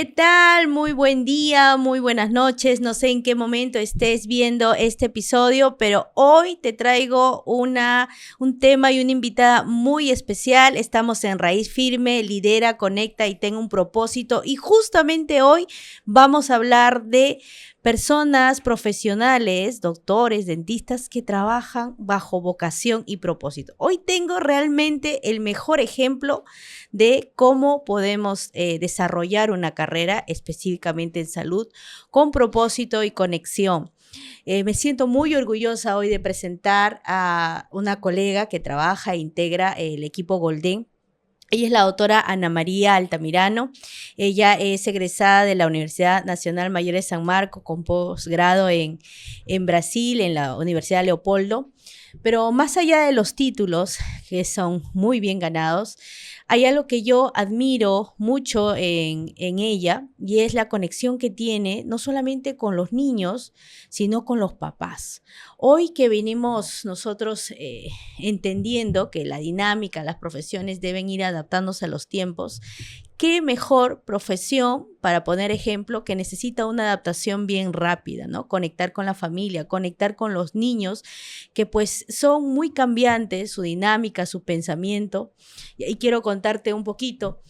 ¿Qué tal? Muy buen día, muy buenas noches. No sé en qué momento estés viendo este episodio, pero hoy te traigo un tema y una invitada muy especial. Estamos en Raíz Firme, lidera, conecta y ten un propósito. Y justamente hoy vamos a hablar de personas profesionales, doctores, dentistas que trabajan bajo vocación y propósito. Hoy tengo realmente el mejor ejemplo de cómo podemos desarrollar una carrera específicamente en salud con propósito y conexión. Me siento muy orgullosa hoy de presentar a una colega que trabaja e integra el equipo Golden. Ella es la doctora Ana María Altamirano. Ella es egresada de la Universidad Nacional Mayor de San Marcos con posgrado en Brasil, en la Universidad Leopoldo. Pero más allá de los títulos, que son muy bien ganados, hay algo que yo admiro mucho en ella y es la conexión que tiene no solamente con los niños, sino con los papás. Hoy que venimos nosotros entendiendo que la dinámica, las profesiones deben ir adaptándose a los tiempos, qué mejor profesión, para poner ejemplo, que necesita una adaptación bien rápida, ¿no? Conectar con la familia, conectar con los niños, que pues son muy cambiantes, su dinámica, su pensamiento. Y quiero contarte un poquito.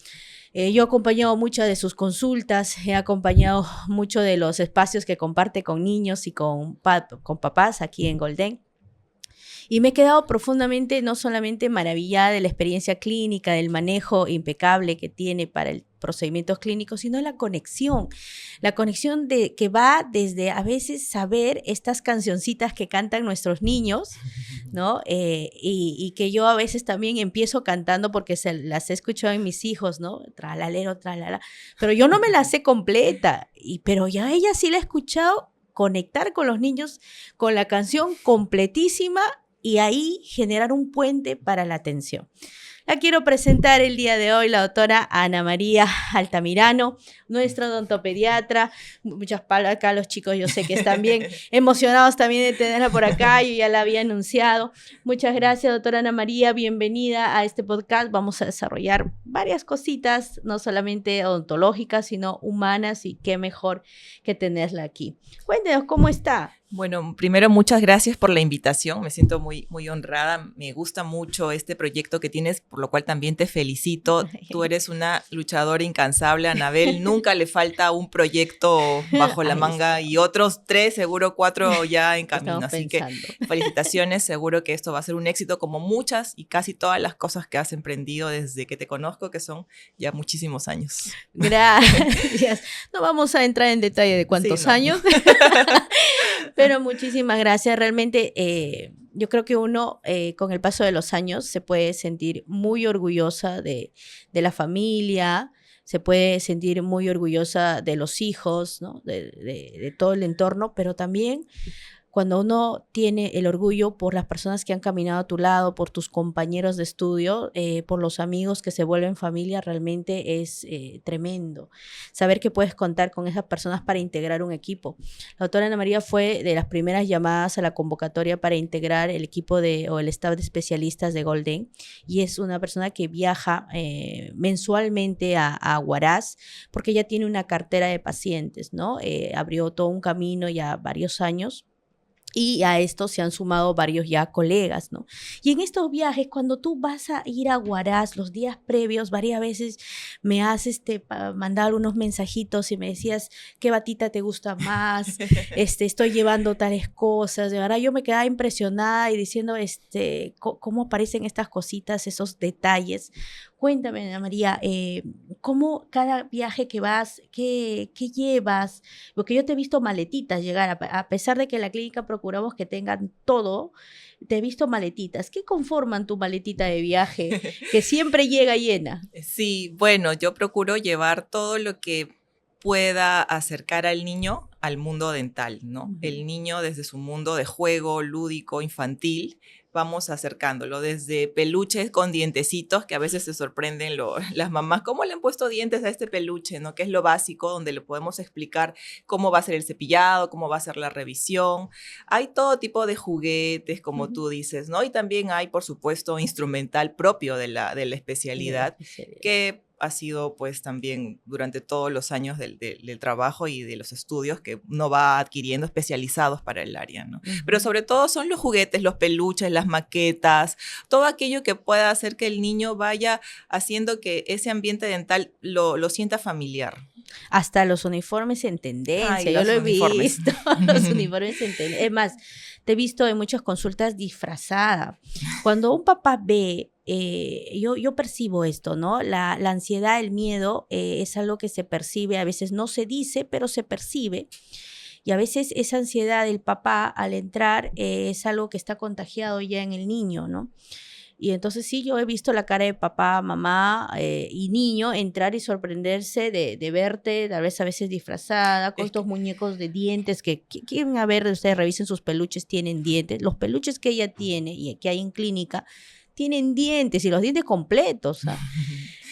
Yo he acompañado muchas de sus consultas, he acompañado muchos de los espacios que comparte con niños y con papás aquí en Golden. Y me he quedado profundamente, no solamente maravillada de la experiencia clínica, del manejo impecable que tiene para el procedimientos clínicos, sino la conexión de que va desde a veces saber estas cancioncitas que cantan nuestros niños, ¿no? Y que yo a veces también empiezo cantando porque las he escuchado en mis hijos, ¿no? Tralalero, tralala, pero yo no me la sé completa, pero ya ella sí la he escuchado conectar con los niños con la canción completísima y ahí generar un puente para la atención. La quiero presentar el día de hoy, la doctora Ana María Altamirano, nuestra odontopediatra. Muchas palabras acá, los chicos yo sé que están bien emocionados también de tenerla por acá, yo ya la había anunciado. Muchas gracias, doctora Ana María, bienvenida a este podcast. Vamos a desarrollar varias cositas, no solamente odontológicas, sino humanas, y qué mejor que tenerla aquí. Cuéntenos, ¿cómo está? Bueno, primero muchas gracias por la invitación, me siento muy, muy honrada, me gusta mucho este proyecto que tienes, por lo cual también te felicito. Tú eres una luchadora incansable, Anabel, nunca le falta un proyecto bajo la manga y otros 3, seguro 4 ya en camino, así que felicitaciones, seguro que esto va a ser un éxito como muchas y casi todas las cosas que has emprendido desde que te conozco, que son ya muchísimos años. Gracias, no vamos a entrar en detalle de cuántos años. Pero muchísimas gracias. Realmente yo creo que uno con el paso de los años se puede sentir muy orgullosa de la familia, se puede sentir muy orgullosa de los hijos, ¿no? de todo el entorno, pero también cuando uno tiene el orgullo por las personas que han caminado a tu lado, por tus compañeros de estudio, por los amigos que se vuelven familia, realmente es tremendo. Saber que puedes contar con esas personas para integrar un equipo. La doctora Ana María fue de las primeras llamadas a la convocatoria para integrar el equipo o el staff de especialistas de Golden, y es una persona que viaja mensualmente a Huaraz, porque ella tiene una cartera de pacientes, ¿no? Abrió todo un camino ya varios años. Y a esto se han sumado varios ya colegas, ¿no? Y en estos viajes, cuando tú vas a ir a Huaraz, los días previos, varias veces me has mandado unos mensajitos y me decías, ¿qué batita te gusta más? Estoy llevando tales cosas. De verdad, yo me quedaba impresionada y diciendo, ¿cómo aparecen estas cositas, esos detalles? Cuéntame, Ana María, ¿cómo cada viaje que vas, qué llevas? Porque yo te he visto maletitas llegar, a pesar de que en la clínica procuramos que tengan todo, te he visto maletitas. ¿Qué conforman tu maletita de viaje que siempre llega llena? Sí, bueno, yo procuro llevar todo lo que pueda acercar al niño al mundo dental, ¿no? Uh-huh. El niño desde su mundo de juego, lúdico, infantil, vamos acercándolo desde peluches con dientecitos, que a veces se sorprenden las mamás, ¿cómo le han puesto dientes a este peluche? ¿No? Que es lo básico, donde le podemos explicar cómo va a ser el cepillado, cómo va a ser la revisión. Hay todo tipo de juguetes, como uh-huh. tú dices, ¿no? Y también hay, por supuesto, instrumental propio de la especialidad, que ha sido pues también durante todos los años del trabajo y de los estudios que uno va adquiriendo especializados para el área, ¿no? Pero sobre todo son los juguetes, los peluches, las maquetas, todo aquello que pueda hacer que el niño vaya haciendo que ese ambiente dental lo sienta familiar. Hasta los uniformes en tendencia, Ay, yo los lo he uniformes. visto, los uniformes en tendencia. Es más, te he visto en muchas consultas disfrazada. Cuando un papá ve, yo percibo esto, ¿no? La ansiedad, el miedo es algo que se percibe, a veces no se dice, pero se percibe. Y a veces esa ansiedad del papá al entrar es algo que está contagiado ya en el niño, ¿no? Y entonces sí, yo he visto la cara de papá, mamá y niño entrar y sorprenderse de verte, tal vez a veces disfrazada, con estos muñecos de dientes quieren a ver, ustedes revisen sus peluches, tienen dientes. Los peluches que ella tiene y que hay en clínica tienen dientes y los dientes completos.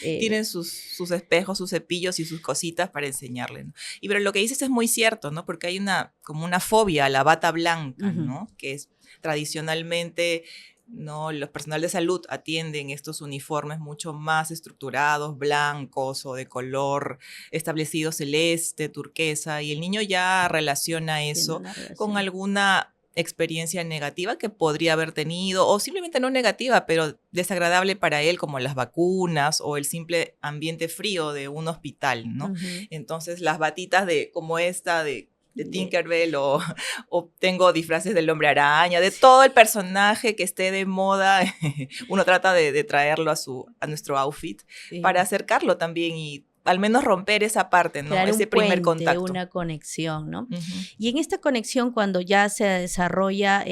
Tienen sus espejos, sus cepillos y sus cositas para enseñarle, ¿no? Y pero lo que dices es muy cierto, ¿no? Porque hay como una fobia a la bata blanca, ¿no? Que es tradicionalmente, ¿no? Los personal de salud atienden estos uniformes mucho más estructurados, blancos o de color establecido celeste, turquesa, y el niño ya relaciona eso con alguna experiencia negativa que podría haber tenido, o simplemente no negativa, pero desagradable para él, como las vacunas o el simple ambiente frío de un hospital, ¿no? Entonces las batitas como esta de Tinkerbell o tengo disfraces del Hombre Araña, de todo el personaje que esté de moda, uno trata de traerlo a nuestro outfit para acercarlo también y al menos romper esa parte, ¿no? Crear ese un primer puente, contacto. una conexión, ¿no? Y en esta conexión, cuando ya se desarrolla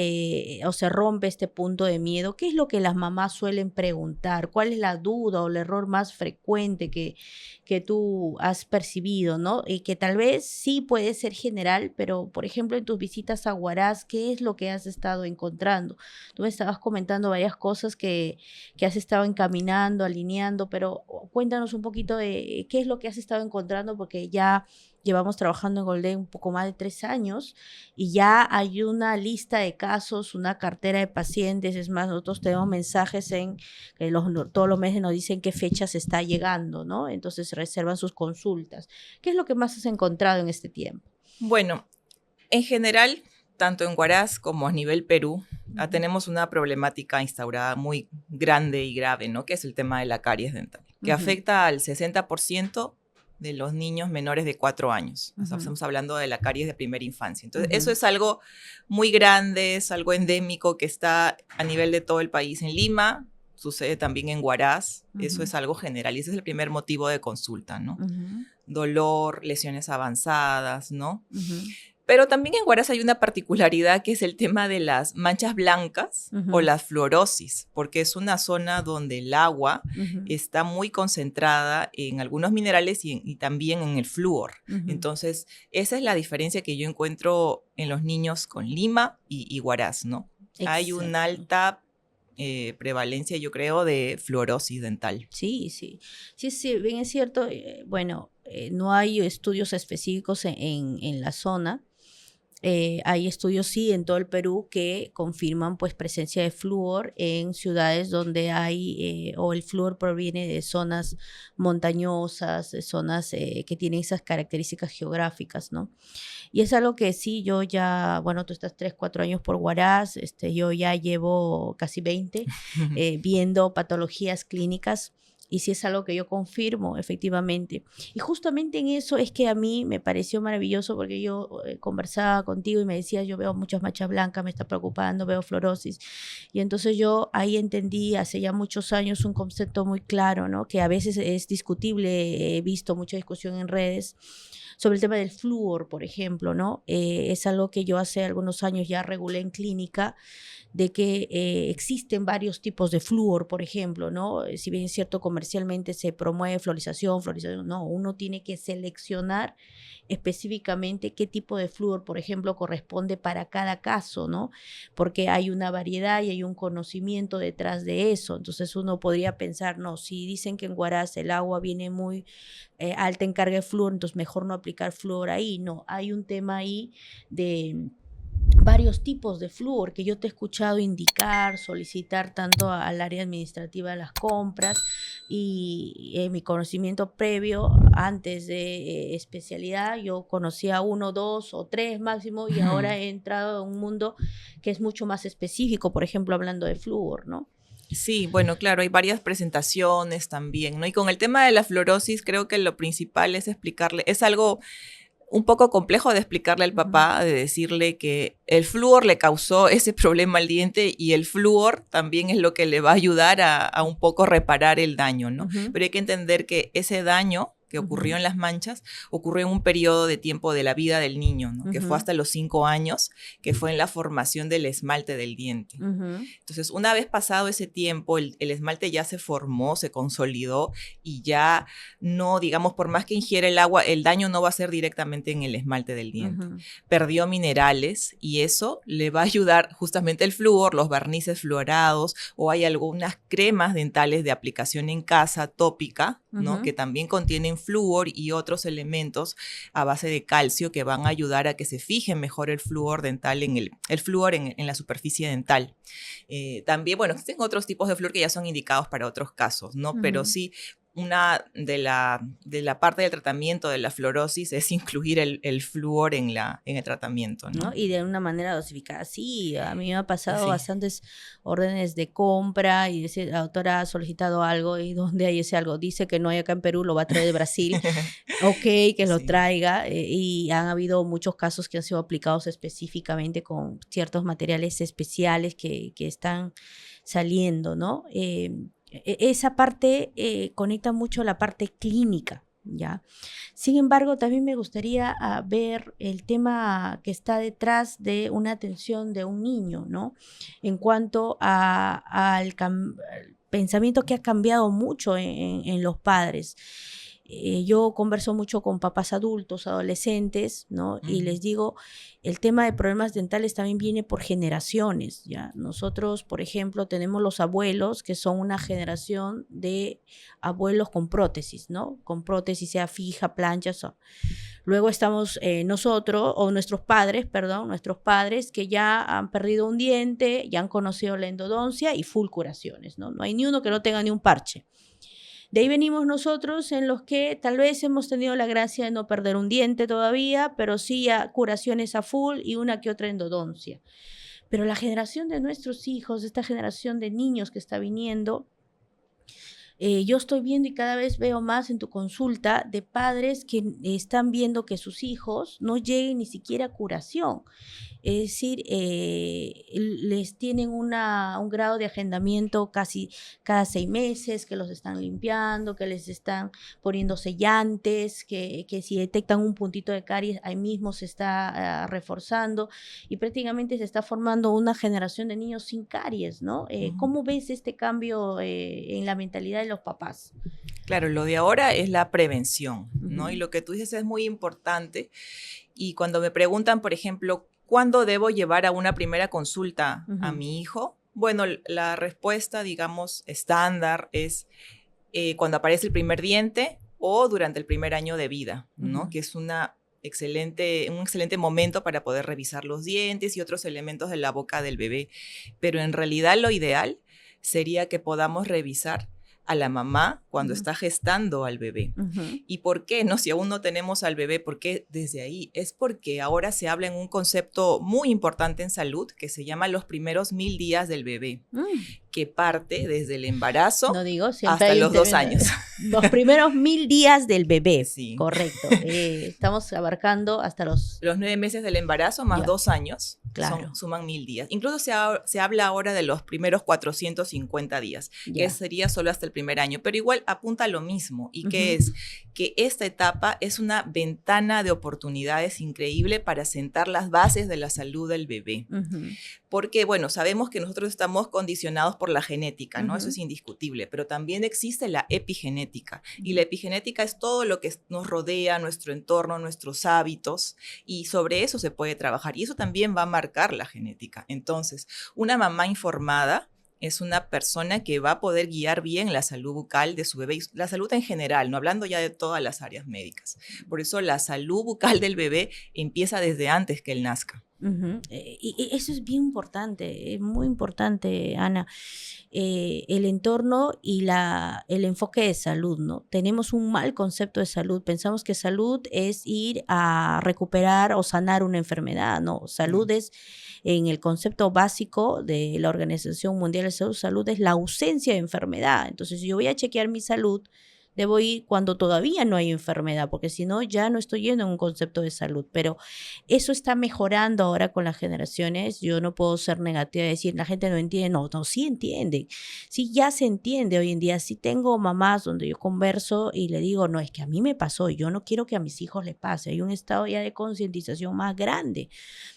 o se rompe este punto de miedo, ¿qué es lo que las mamás suelen preguntar? ¿Cuál es la duda o el error más frecuente que tú has percibido, ¿no? Y que tal vez sí puede ser general, pero, por ejemplo, en tus visitas a Huaraz, ¿qué es lo que has estado encontrando? Tú me estabas comentando varias cosas que has estado encaminando, alineando, pero cuéntanos un poquito de qué es lo que has estado encontrando, porque ya llevamos trabajando en Golden un poco más de 3 años y ya hay una lista de casos, una cartera de pacientes. Es más, nosotros tenemos mensajes en que todos los meses nos dicen qué fecha se está llegando, ¿no? Entonces reservan sus consultas. ¿Qué es lo que más has encontrado en este tiempo? Bueno, en general, tanto en Huaraz como a nivel Perú, tenemos una problemática instaurada muy grande y grave, ¿no? Que es el tema de la caries dental, que afecta al 60% de los niños menores de 4 años. Estamos hablando de la caries de primera infancia. Entonces, eso es algo muy grande, es algo endémico que está a nivel de todo el país. En Lima sucede también en Huaraz, eso es algo general y ese es el primer motivo de consulta, ¿no? Dolor, lesiones avanzadas, ¿no? Pero también en Huaraz hay una particularidad que es el tema de las manchas blancas o la fluorosis, porque es una zona donde el agua está muy concentrada en algunos minerales y también en el flúor. Entonces, esa es la diferencia que yo encuentro en los niños con Lima y Huaraz, ¿no? Exacto. Hay una alta prevalencia, yo creo, de fluorosis dental. Sí, bien es cierto. Bueno, no hay estudios específicos en la zona. Hay estudios, sí, en todo el Perú que confirman pues presencia de flúor en ciudades donde hay o el flúor proviene de zonas montañosas, de zonas que tienen esas características geográficas, ¿no? Y es algo que sí, yo ya, bueno, tú estás 3, 4 años por Huaraz, yo ya llevo casi 20 viendo patologías clínicas. Y sí es algo que yo confirmo, efectivamente. Y justamente en eso es que a mí me pareció maravilloso, porque yo conversaba contigo y me decías, yo veo muchas manchas blancas, me está preocupando, veo fluorosis. Y entonces yo ahí entendí hace ya muchos años un concepto muy claro, ¿no? Que a veces es discutible, he visto mucha discusión en redes sobre el tema del flúor, por ejemplo, ¿no? Es algo que yo hace algunos años ya regulé en clínica, de que existen varios tipos de flúor, por ejemplo, ¿no? Si bien es cierto, comercialmente se promueve fluorización, no, uno tiene que seleccionar específicamente qué tipo de flúor, por ejemplo, corresponde para cada caso, ¿no? Porque hay una variedad y hay un conocimiento detrás de eso. Entonces uno podría pensar, no, si dicen que en Huaraz el agua viene muy alta en carga de flúor, entonces mejor no aplicar flúor ahí. No, hay un tema ahí de varios tipos de flúor que yo te he escuchado indicar, solicitar tanto al área administrativa de las compras, y en mi conocimiento previo, antes de especialidad, yo conocía 1, 2 o 3 máximo, y ahora he entrado en un mundo que es mucho más específico, por ejemplo, hablando de flúor, ¿no? Sí, bueno, claro, hay varias presentaciones también, ¿no? Y con el tema de la fluorosis, creo que lo principal es explicarle, es algo un poco complejo de explicarle al papá, de decirle que el flúor le causó ese problema al diente y el flúor también es lo que le va a ayudar a un poco reparar el daño, ¿no? Pero hay que entender que ese daño que ocurrió en las manchas ocurrió en un periodo de tiempo de la vida del niño, ¿no? Que fue hasta los 5 años, que fue en la formación del esmalte del diente. Entonces, una vez pasado ese tiempo, el esmalte ya se formó, se consolidó y ya no, digamos, por más que ingiere el agua, el daño no va a ser directamente en el esmalte del diente. Perdió minerales y eso le va a ayudar justamente el flúor, los barnices fluorados, o hay algunas cremas dentales de aplicación en casa tópica, ¿no? Que también contienen flúor y otros elementos a base de calcio que van a ayudar a que se fije mejor el flúor dental el flúor en la superficie dental. También, bueno, existen otros tipos de flúor que ya son indicados para otros casos, ¿no? Pero sí, una de la parte del tratamiento de la fluorosis es incluir el flúor en el tratamiento, ¿no? Y de una manera dosificada. Sí, a mí me ha pasado bastantes órdenes de compra y dice, la doctora ha solicitado algo, y ¿dónde hay ese algo? Dice que no hay acá en Perú, lo va a traer de Brasil. Ok, que lo traiga. Y han habido muchos casos que han sido aplicados específicamente con ciertos materiales especiales que están saliendo, ¿no? Esa parte conecta mucho la parte clínica, ¿ya? Sin embargo, también me gustaría ver el tema que está detrás de una atención de un niño, ¿no? En cuanto al pensamiento que ha cambiado mucho en los padres. Yo converso mucho con papás adultos, adolescentes, ¿no? Y les digo, el tema de problemas dentales también viene por generaciones, ¿ya? Nosotros, por ejemplo, tenemos los abuelos, que son una generación de abuelos con prótesis, ¿no? Con prótesis, sea fija, planchas. Luego estamos nosotros, o nuestros padres, que ya han perdido un diente, ya han conocido la endodoncia y full curaciones, ¿no? No hay ni uno que no tenga ni un parche. De ahí venimos nosotros, en los que tal vez hemos tenido la gracia de no perder un diente todavía, pero sí ya curaciones a full y una que otra endodoncia. Pero la generación de nuestros hijos, esta generación de niños que está viniendo, yo estoy viendo y cada vez veo más en tu consulta de padres que están viendo que sus hijos no lleguen ni siquiera a curación. Es decir, les tienen un grado de agendamiento casi cada 6 meses, que los están limpiando, que les están poniendo sellantes, que si detectan un puntito de caries, ahí mismo se está reforzando, y prácticamente se está formando una generación de niños sin caries, ¿no? ¿Cómo ves este cambio en la mentalidad de los papás? Claro, lo de ahora es la prevención, ¿no? Y lo que tú dices es muy importante. Y cuando me preguntan, por ejemplo, ¿cuándo debo llevar a una primera consulta a mi hijo? Bueno, la respuesta, digamos, estándar es cuando aparece el primer diente o durante el primer año de vida, ¿no? Que es un excelente momento para poder revisar los dientes y otros elementos de la boca del bebé. Pero en realidad lo ideal sería que podamos revisar a la mamá cuando está gestando al bebé. ¿Y por qué? No, si aún no tenemos al bebé, ¿por qué desde ahí? Es porque ahora se habla en un concepto muy importante en salud que se llama los primeros 1000 días del bebé, que parte desde el embarazo hasta los 2 años. Los primeros 1000 días del bebé, sí. Correcto. Estamos abarcando hasta los 9 meses del embarazo más 2 años. Claro. Suman 1000 días. Incluso se habla ahora de los primeros 450 días, que sería solo hasta el primer año, pero igual apunta a lo mismo. ¿Y qué es? Que esta etapa es una ventana de oportunidades increíble para sentar las bases de la salud del bebé. Porque, bueno, sabemos que nosotros estamos condicionados por la genética, ¿no? Eso es indiscutible, pero también existe la epigenética. Y la epigenética es todo lo que nos rodea, nuestro entorno, nuestros hábitos, y sobre eso se puede trabajar. Y eso también va a marcar la genética. Entonces, una mamá informada es una persona que va a poder guiar bien la salud bucal de su bebé, y la salud en general, no hablando ya de todas las áreas médicas. Por eso la salud bucal del bebé empieza desde antes que él nazca. Y eso es bien importante, es muy importante, Ana. El entorno y el enfoque de salud, ¿no? Tenemos un mal concepto de salud. Pensamos que salud es ir a recuperar o sanar una enfermedad, ¿no? Salud No. es, en el concepto básico de la Organización Mundial de Salud, salud es la ausencia de enfermedad. Entonces, si yo voy a chequear mi salud, debo ir cuando todavía no hay enfermedad, porque si no, ya no estoy yendo en un concepto de salud. Pero eso está mejorando ahora con las generaciones. Yo no puedo ser negativa y decir, la gente no entiende. No, no, sí entiende. Sí, ya se entiende hoy en día. Sí tengo mamás donde yo converso y le digo, no, es que a mí me pasó y yo no quiero que a mis hijos les pase. Hay un estado ya de concientización más grande,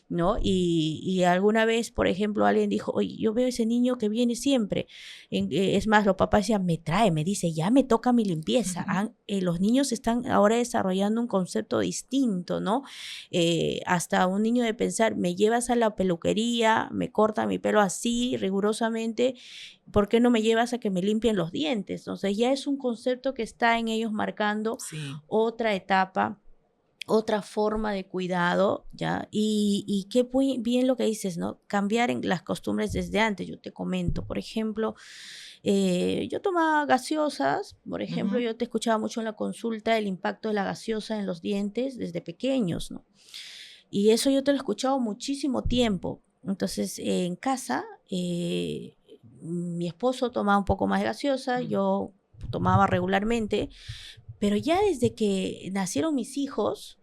¿no? Y alguna vez, por ejemplo, alguien dijo, oye, yo veo ese niño que viene siempre. Es más, los papás decían, me dice, ya me toca mi limpieza. Los niños están ahora desarrollando un concepto distinto, ¿no? Hasta un niño de pensar, me llevas a la peluquería, me corta mi pelo así, rigurosamente, ¿por qué no me llevas a que me limpien los dientes? Entonces ya es un concepto que está en ellos marcando Sí. otra etapa, otra forma de cuidado, ¿ya? Y qué bien lo que dices, ¿no? Cambiar en las costumbres desde antes. Yo te comento, por ejemplo, yo tomaba gaseosas, por ejemplo, Ujú. yo te escuchaba mucho en la consulta el impacto de la gaseosa en los dientes desde pequeños, ¿no? Y eso yo te lo he escuchado muchísimo tiempo. Entonces, en casa, mi esposo tomaba un poco más de gaseosa, Mm. yo tomaba regularmente, pero ya desde que nacieron mis hijos,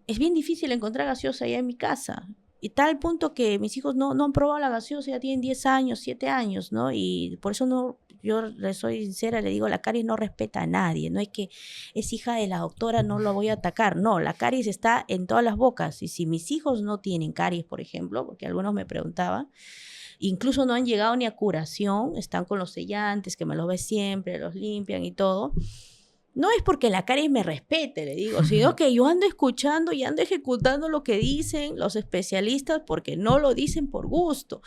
es bien difícil encontrar gaseosa allá en mi casa. Y tal punto que mis hijos no han probado la gaseosa, ya tienen 10 años, 7 años, ¿no? Y por eso no, yo le soy sincera, le digo, la caries no respeta a nadie, no es que es hija de la doctora, no lo voy a atacar, no, la caries está en todas las bocas. Y si mis hijos no tienen caries, por ejemplo, porque algunos me preguntaban, incluso no han llegado ni a curación, están con los sellantes, que me los ve siempre, los limpian y todo. No es porque la caries me respete, le digo, sino que yo ando escuchando y ando ejecutando lo que dicen los especialistas porque no lo dicen por gusto.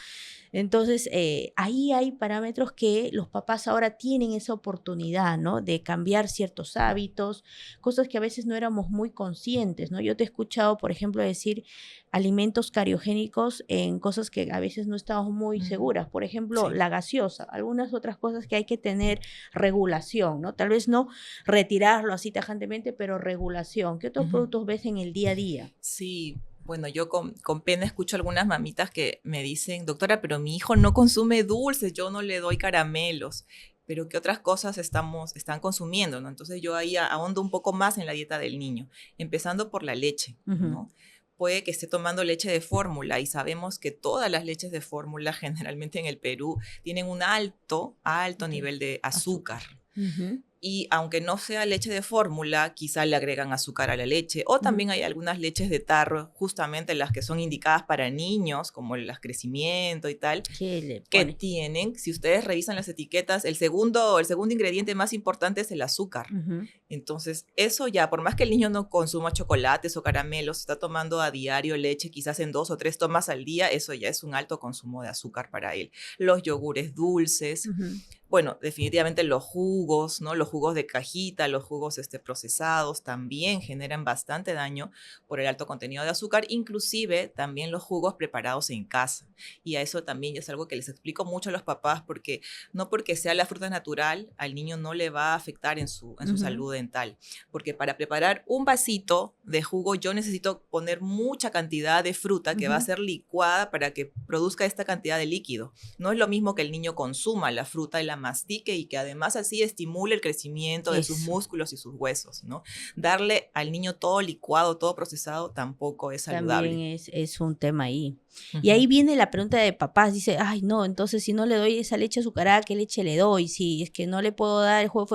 Entonces, ahí hay parámetros que los papás ahora tienen esa oportunidad, ¿no? De cambiar ciertos hábitos, cosas que a veces no éramos muy conscientes, ¿no? Yo te he escuchado, por ejemplo, decir alimentos cariogénicos en cosas que a veces no estamos muy Ujú. seguras. Por ejemplo, Sí. la gaseosa, algunas otras cosas que hay que tener regulación, ¿no? Tal vez no retirarlo así tajantemente, pero regulación. ¿Qué otros Ujú. productos ves en el día a día? Sí, bueno, yo con pena escucho algunas mamitas que me dicen, doctora, pero mi hijo no consume dulces, yo no le doy caramelos, pero ¿qué otras cosas están consumiendo, ¿no? Entonces yo ahí ahondo un poco más en la dieta del niño, empezando por la leche, Ujú. ¿no? Puede que esté tomando leche de fórmula y sabemos que todas las leches de fórmula generalmente en el Perú tienen un alto De nivel de azúcar. azúcar. Ujú, Y aunque no sea leche de fórmula, quizá le agregan azúcar a la leche. O ujú. también hay algunas leches de tarro, justamente las que son indicadas para niños, como las crecimiento y tal, ¿Qué le que pone? tienen, si ustedes revisan las etiquetas, el segundo ingrediente más importante es el azúcar. Ujú. Entonces, eso ya, por más que el niño no consuma chocolates o caramelos, está tomando a diario leche, quizás en 2 o 3 tomas al día, eso ya es un alto consumo de azúcar para él. Los yogures dulces, Ujú. bueno, definitivamente los jugos, ¿no? Los jugos de cajita, los jugos procesados también generan bastante daño por el alto contenido de azúcar, inclusive también los jugos preparados en casa. Y a eso también es algo que les explico mucho a los papás, porque no porque sea la fruta natural, al niño no le va a afectar en su Ujú. salud dental. Porque para preparar un vasito de jugo yo necesito poner mucha cantidad de fruta que va a Ujú. ser licuada para que produzca esta cantidad de líquido. No es lo mismo que el niño consuma la fruta y la mastique y que además así estimule el crecimiento de sus Eso músculos y sus huesos, ¿no? Darle al niño todo licuado, todo procesado, tampoco es también saludable. es un tema ahí. Y Ujú. ahí viene la pregunta de papás, dice, ay, no, entonces si no le doy esa leche azucarada, ¿qué leche le doy? Si es que no le puedo dar el juego,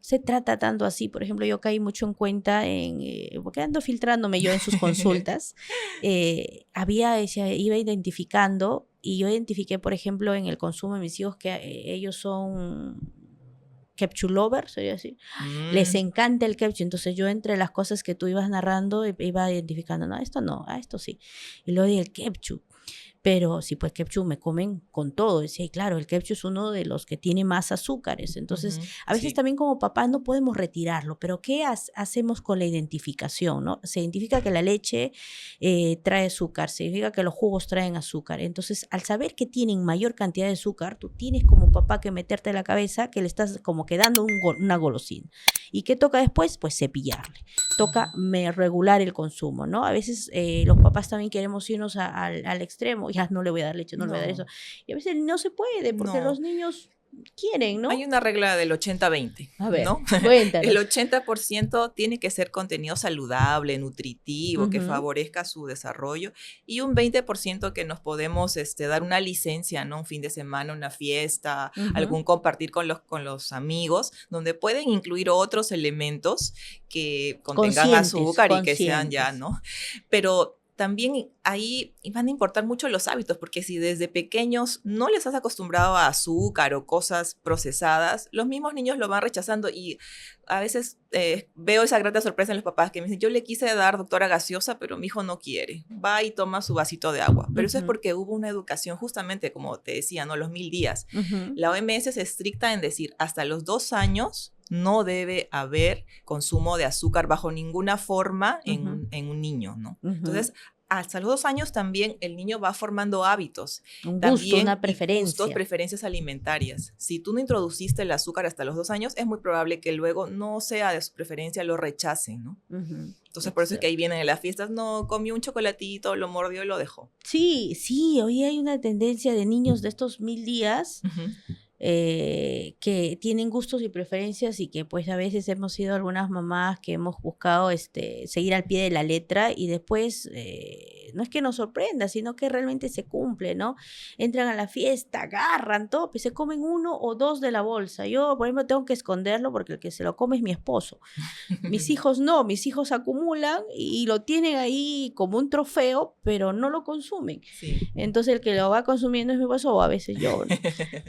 se trata tanto así. Por ejemplo, yo caí mucho en cuenta porque ando filtrándome yo en sus consultas, iba identificando y yo identifiqué, por ejemplo, en el consumo de mis hijos que ellos son ketchup lovers, sería así. Les Mm. encanta el ketchup, entonces yo entre las cosas que tú ibas narrando iba identificando, no, esto no, esto sí. Y luego di el ketchup. Pero sí, pues ketchup me comen con todo. Decía, y claro, el ketchup es uno de los que tiene más azúcares. Entonces, a veces Sí. también como papás no podemos retirarlo, pero ¿qué hacemos con la identificación, no? Se identifica que la leche trae azúcar, se identifica que los jugos traen azúcar. Entonces, al saber que tienen mayor cantidad de azúcar, tú tienes como papá que meterte en la cabeza que le estás como que dando una golosina. ¿Y qué toca después? Pues cepillarle. Toca regular el consumo, ¿no? A veces los papás también queremos irnos al extremo, ya no le voy a dar leche, no le voy a dar eso. No, Y a veces no se puede porque no. los niños quieren, Hay ¿no? una regla del 80-20, A ver, ¿no? El cuéntanos. 80% tiene que ser contenido saludable, nutritivo, que Ujú, favorezca su desarrollo, y un 20% que nos podemos dar una licencia, ¿no? Un fin de semana, una fiesta, ujú. algún compartir con los amigos, donde pueden incluir otros elementos que contengan Conscientes, azúcar y que sean ya, conscientes. ¿no? Pero también ahí van a importar mucho los hábitos, porque si desde pequeños no les has acostumbrado a azúcar o cosas procesadas, los mismos niños lo van rechazando. Y a veces veo esa grata sorpresa en los papás que me dicen, yo le quise dar doctora gaseosa, pero mi hijo no quiere. Va y toma su vasito de agua. Pero eso es Ujú, porque hubo una educación justamente, como te decía, ¿no? Los 1000 días. ujú, La OMS es estricta en decir, hasta los 2 años no debe haber consumo de azúcar bajo ninguna forma ujú, en un niño, ¿no? ujú. Entonces, hasta los 2 años también el niño va formando hábitos, Un gusto, también una y gustos, preferencia. preferencias alimentarias. Si tú no introduciste el azúcar hasta los 2 años, es muy probable que luego no sea de su preferencia, lo rechacen, ¿no? Ujú, Entonces, por eso es que exacto. ahí vienen en las fiestas, no, comió un chocolatito, lo mordió y lo dejó. Sí, sí, hoy hay una tendencia de niños de estos 1000 días Ujú. que tienen gustos y preferencias y que pues a veces hemos sido algunas mamás que hemos buscado seguir al pie de la letra y después no es que nos sorprenda, sino que realmente se cumple, ¿no? Entran a la fiesta, agarran todo, pues se comen uno o dos de la bolsa. Yo, por ejemplo, tengo que esconderlo porque el que se lo come es mi esposo. Mis hijos no, mis hijos acumulan y lo tienen ahí como un trofeo, pero no lo consumen. Sí. Entonces el que lo va consumiendo es mi esposo o a veces yo, ¿no?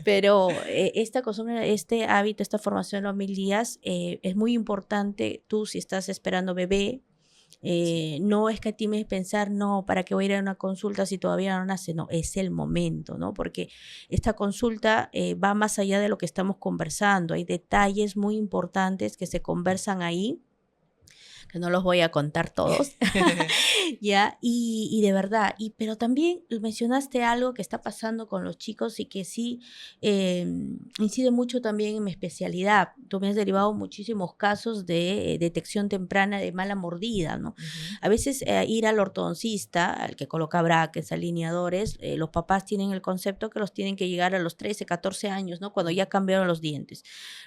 Pero esta costumbre, este hábito, esta formación de los 1000 días es muy importante. Tú, si estás esperando bebé, Sí. no escatimes pensar, no, ¿para qué voy a ir a una consulta si todavía no nace? No, es el momento, ¿no? Porque esta consulta va más allá de lo que estamos conversando. Hay detalles muy importantes que se conversan ahí que no los voy a contar todos, ¿ya? Y de verdad, pero también mencionaste algo que está pasando con los chicos y que sí incide mucho también en mi especialidad. Tú me has derivado muchísimos casos de detección temprana de mala mordida, ¿no? Ujú. A veces ir al ortodoncista, al que coloca brackets, alineadores, los papás tienen el concepto que los tienen que llegar a los 13, 14 años, ¿no? Cuando ya cambiaron los dientes.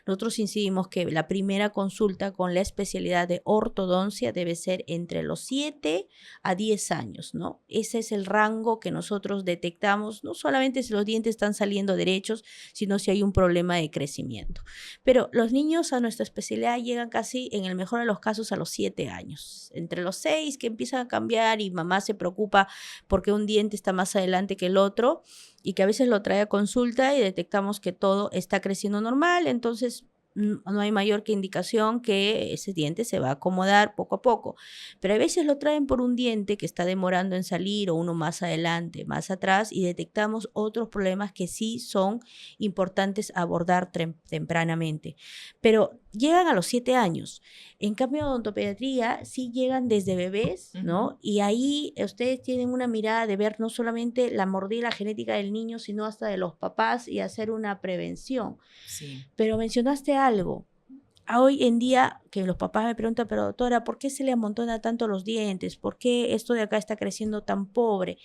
Nosotros incidimos que la primera consulta con la especialidad de ortodoncia debe ser entre los 7 a 10 años, ¿no? Ese es el rango que nosotros detectamos, no solamente si los dientes están saliendo derechos, sino si hay un problema de crecimiento. Pero los niños a nuestra especialidad llegan casi, en el mejor de los casos, a los 7 años. Entre los 6 que empiezan a cambiar y mamá se preocupa porque un diente está más adelante que el otro, y que a veces lo trae a consulta y detectamos que todo está creciendo normal, entonces no hay mayor que indicación que ese diente se va a acomodar poco a poco. Pero a veces lo traen por un diente que está demorando en salir o uno más adelante, más atrás y detectamos otros problemas que sí son importantes abordar tempranamente. Pero llegan a los 7 años. En cambio, odontopediatría sí llegan desde bebés, Ujú. ¿no? Y ahí ustedes tienen una mirada de ver no solamente la mordida genética del niño, sino hasta de los papás y hacer una prevención. Sí. Pero mencionaste algo. Hoy en día que los papás me preguntan, pero doctora, ¿por qué se le amontona tanto los dientes? ¿Por qué esto de acá está creciendo tan pobre?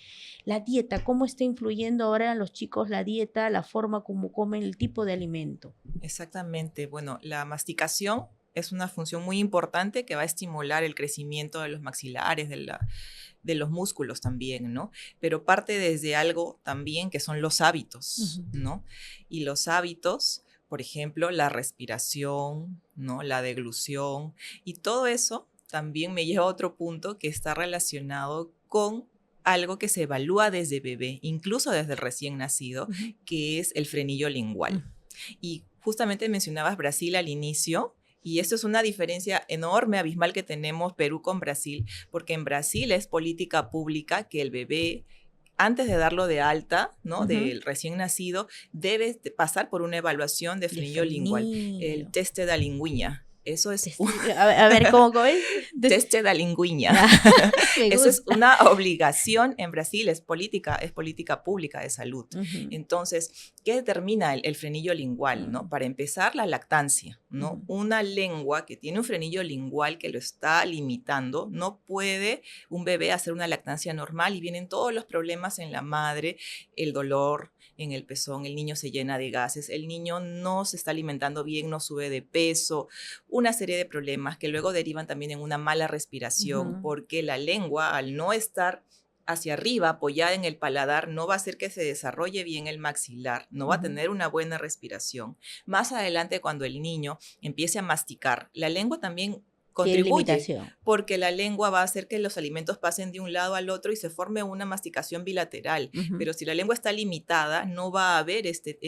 La dieta, ¿cómo está influyendo ahora en los chicos la dieta, la forma como comen, el tipo de alimento? Exactamente. Bueno, la masticación es una función muy importante que va a estimular el crecimiento de los maxilares, de los músculos también, ¿no? Pero parte desde algo también que son los hábitos, Ujú, ¿no? Y los hábitos, por ejemplo, la respiración, ¿no? La deglución y todo eso también me lleva a otro punto que está relacionado con algo que se evalúa desde bebé, incluso desde el recién nacido, ujú, que es el frenillo ujú. lingual. Y justamente mencionabas Brasil al inicio, y esto es una diferencia enorme, abismal que tenemos Perú con Brasil, porque en Brasil es política pública que el bebé antes de darlo de alta, ¿no? Ujú. Del recién nacido, debes pasar por una evaluación de frenillo lingual, el teste da lingüiña. Eso es A ver, ¿cómo es? teste da lingüiña. Me Eso es gusta. una obligación en Brasil, es política pública de salud. Ujú. Entonces, ¿qué determina el frenillo lingual? ¿No? Para empezar, la lactancia, ¿no? Una lengua que tiene un frenillo lingual que lo está limitando, no puede un bebé hacer una lactancia normal y vienen todos los problemas en la madre, el dolor en el pezón, el niño se llena de gases, el niño no se está alimentando bien, no sube de peso, una serie de problemas que luego derivan también en una mala respiración, porque la lengua, al no estar hacia arriba, apoyada en el paladar, no va a hacer que se desarrolle bien el maxilar, no va a tener una buena respiración. Más adelante, cuando el niño empiece a masticar, la lengua también contribuye, porque la lengua va a hacer que los alimentos pasen de un lado al otro y se forme una masticación bilateral. Pero si la lengua está limitada, no va a haber este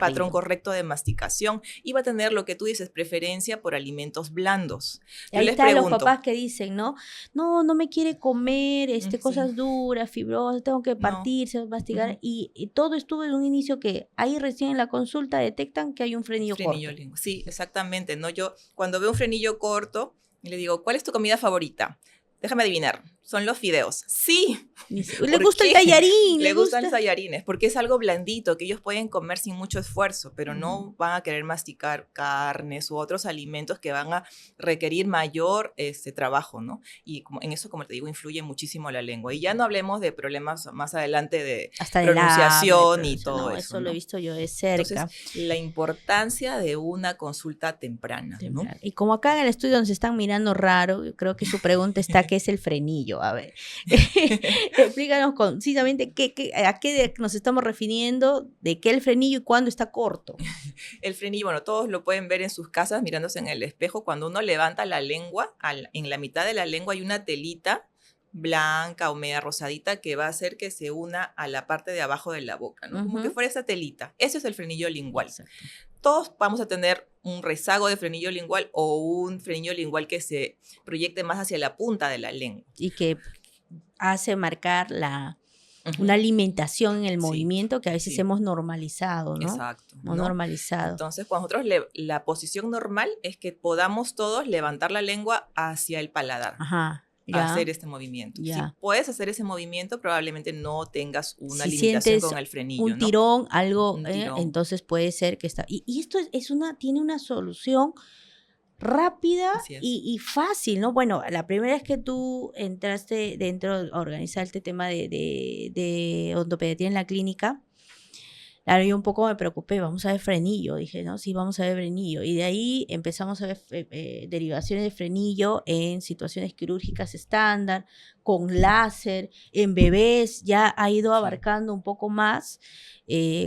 patrón correcto de masticación y va a tener lo que tú dices, preferencia por alimentos blandos. Yo ahí les están los papás que dicen, ¿no? No me quiere comer cosas duras, fibrosas, tengo que partirse, masticar. Y todo estuvo en un inicio que ahí recién en la consulta detectan que hay un frenillo corto. Sí, exactamente, ¿no? Yo cuando veo un frenillo corto, y le digo, ¿cuál es tu comida favorita? Déjame adivinar, son los fideos. Sí. Le gusta el tallarín. Le gustan los tallarines, porque es algo blandito que ellos pueden comer sin mucho esfuerzo, pero no van a querer masticar carnes u otros alimentos que van a requerir mayor trabajo, ¿no? Y en eso, como te digo, influye muchísimo la lengua. Y ya no hablemos de problemas más adelante de pronunciación y todo eso. Eso lo he visto yo de cerca. Entonces, la importancia de una consulta temprana, ¿no? Y como acá en el estudio nos están mirando raro, yo creo que su pregunta está, ¿qué es el frenillo? A ver, explícanos concisamente a qué nos estamos refiriendo, de qué el frenillo y cuándo está corto. El frenillo, bueno, todos lo pueden ver en sus casas mirándose en el espejo. Cuando uno levanta la lengua, en la mitad de la lengua hay una telita blanca o media rosadita que va a hacer que se una a la parte de abajo de la boca, ¿no? Como que fuera esa telita. Ese es el frenillo lingual. Exacto. Todos vamos a tener un rezago de frenillo lingual o un frenillo lingual que se proyecte más hacia la punta de la lengua. Y que hace marcar una alimentación en el movimiento que a veces hemos normalizado, ¿no? Exacto. ¿no? Normalizado. Entonces, cuando nosotros la posición normal es que podamos todos levantar la lengua hacia el paladar. Ajá. Hacer este movimiento. Si puedes hacer ese movimiento, probablemente no tengas una limitación con el frenillo. Un tirón, algo, entonces puede ser que está. Y esto tiene una solución rápida y fácil, ¿no? Bueno, la primera vez que tú entraste dentro a organizar este tema de odontopediatría en la clínica, claro, yo un poco me preocupé, vamos a ver frenillo, dije, ¿no? Sí, vamos a ver frenillo. Y de ahí empezamos a ver derivaciones de frenillo en situaciones quirúrgicas estándar, con láser, en bebés, ya ha ido abarcando un poco más,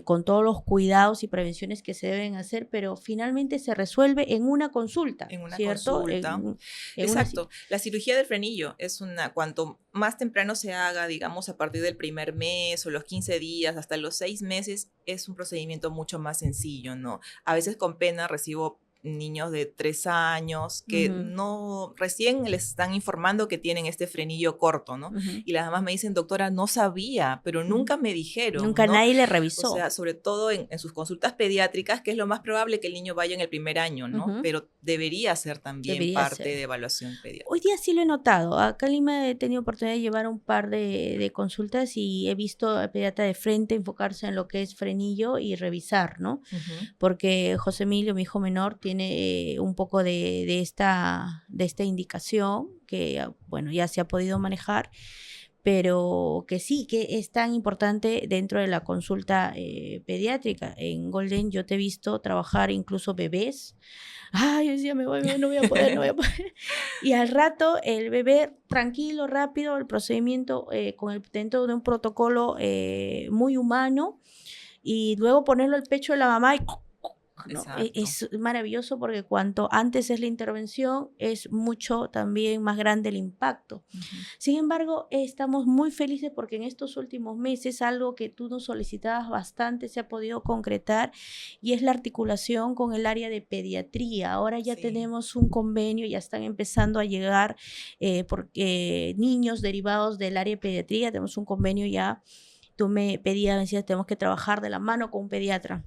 con todos los cuidados y prevenciones que se deben hacer, pero finalmente se resuelve en una consulta, ¿cierto? Exacto. La cirugía del frenillo es cuanto más temprano se haga, digamos, a partir del primer mes o los 15 días, hasta los 6 meses, es un procedimiento mucho más sencillo, ¿no? A veces con pena recibo niños de 3 años que recién les están informando que tienen este frenillo corto, ¿no? Y las mamás me dicen, doctora, no sabía, pero nunca me dijeron. Nunca nadie le revisó. O sea, sobre todo en sus consultas pediátricas, que es lo más probable que el niño vaya en el primer año, ¿no? Pero debería ser también parte de evaluación pediátrica. Hoy día sí lo he notado. Acá en Lima he tenido oportunidad de llevar un par de consultas y he visto al pediatra de frente enfocarse en lo que es frenillo y revisar, ¿no? Porque José Emilio, mi hijo menor, tiene un poco de esta indicación que, bueno, ya se ha podido manejar, pero que sí, que es tan importante dentro de la consulta pediátrica. En Golden yo te he visto trabajar incluso bebés. Yo decía, no voy a poder. Y al rato el bebé tranquilo, rápido, el procedimiento dentro de un protocolo muy humano, y luego ponerlo al pecho de la mamá y ¿no? Exacto. Es maravilloso porque cuanto antes es la intervención, es mucho también más grande el impacto. Ujú. Sin embargo, estamos muy felices porque en estos últimos meses algo que tú nos solicitabas bastante se ha podido concretar y es la articulación con el área de pediatría. Ahora ya Sí. tenemos un convenio, ya están empezando a llegar porque niños derivados del área de pediatría, tenemos un convenio ya. Tú me pedías, me decías, tenemos que trabajar de la mano con un pediatra.